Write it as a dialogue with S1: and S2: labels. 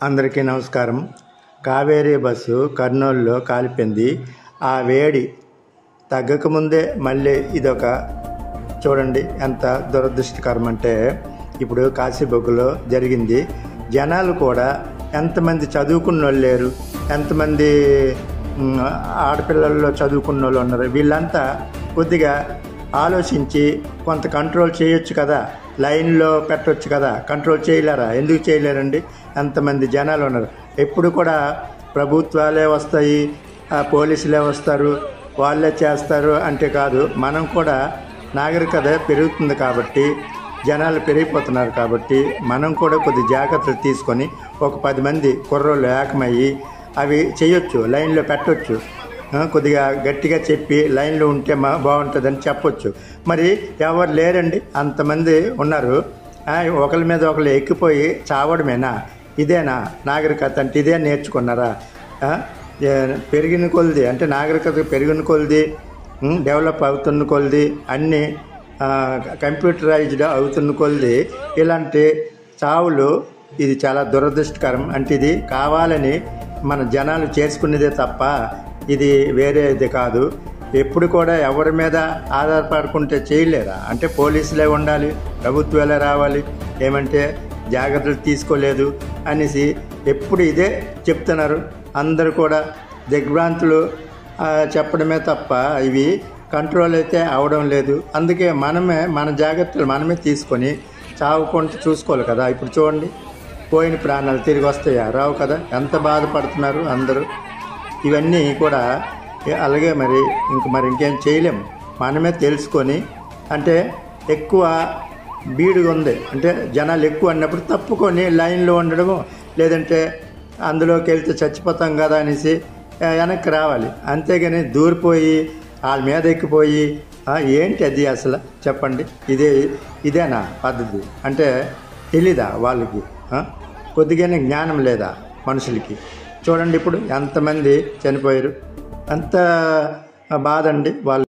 S1: అందరికీ నమస్కారం. కావేరీ బస్సు కర్నూలులో కాలిపోయింది. ఆ వేడి తగ్గకముందే మళ్ళీ ఇదొక చూడండి ఎంత దురదృష్టకరం అంటే ఇప్పుడు కాశీబొగ్గులో జరిగింది. జనాలు కూడా ఎంతమంది చదువుకున్న వాళ్ళు లేరు, ఎంతమంది ఆడపిల్లల్లో చదువుకున్న వాళ్ళు ఉన్నారు. వీళ్ళంతా కొద్దిగా ఆలోచించి కొంత కంట్రోల్ చేయొచ్చు కదా, లైన్లో పెట్టవచ్చు కదా. కంట్రోల్ చేయలేరా? ఎందుకు చేయలేరండి? ఎంతమంది జనాలు ఉన్నారు. ఎప్పుడు కూడా ప్రభుత్వాలే వస్తాయి, పోలీసులే వస్తారు, వాళ్ళే చేస్తారు అంటే కాదు. మనం కూడా నాగరికత పెరుగుతుంది కాబట్టి, జనాలు పెరిగిపోతున్నారు కాబట్టి మనం కూడా కొద్ది జాగ్రత్తలు తీసుకొని ఒక 10 మంది కుర్రోళ్ళు ఏకమయ్యి అవి చేయొచ్చు, లైన్లో పెట్టవచ్చు. కొద్దిగా గట్టిగా చెప్పి లైన్లో ఉంటే బాగుంటుందని చెప్పొచ్చు. మరి ఎవరు లేరండి, అంతమంది ఉన్నారు. ఒకరి మీద ఒకరు ఎక్కిపోయి చావడమేనా? ఇదేనా నాగరికత అంటే? ఇదే నేర్చుకున్నారా? పెరిగిన కొలిది అంటే నాగరికత పెరిగిన కొలిది, డెవలప్ అవుతున్న కొలిది, అన్నీ కంప్యూటరైజ్డ్ అవుతున్న కొలిది ఇలాంటి చావులు, ఇది చాలా దురదృష్టకరం. అంటే ఇది కావాలని మన జనాలు చేసుకునేదే తప్ప ఇది వేరేది కాదు. ఎప్పుడు కూడా ఎవరి మీద ఆధారపడుకుంటే చేయలేరా? అంటే పోలీసులే ఉండాలి, ప్రభుత్వాలే రావాలి, ఏమంటే జాగ్రత్తలు తీసుకోలేదు అనేసి ఎప్పుడు ఇదే చెప్తున్నారు. అందరూ కూడా దిగ్భ్రాంతులు చెప్పడమే తప్ప ఇవి కంట్రోల్ అయితే అవడం లేదు. అందుకే మనమే మన జాగ్రత్తలు మనమే తీసుకొని చావుకుంటూ చూసుకోవాలి కదా. ఇప్పుడు చూడండి, పోయిన ప్రాణాలు తిరిగి వస్తాయా? రావు కదా. ఎంత బాధపడుతున్నారు అందరూ. ఇవన్నీ కూడా అలాగే మరి ఇంకేం చేయలేము. మనమే తెలుసుకొని, అంటే ఎక్కువ బీడుగా ఉంది అంటే జనాలు ఎక్కువ అన్నప్పుడు తప్పుకొని లైన్లో ఉండడము, లేదంటే అందులోకి వెళ్తే చచ్చిపోతాం కదా అనేసి వెనక్కి రావాలి. అంతేగాని దూరిపోయి వాళ్ళ మీద ఎక్కిపోయి ఏంటి అది అసలు చెప్పండి? ఇదేనా పద్ధతి? అంటే తెలీదా వాళ్ళకి? కొద్దిగానే జ్ఞానం లేదా మనుషులకి? చూడండి ఇప్పుడు ఎంతమంది చనిపోయారు. అంత బాధ అండి వాళ్ళు.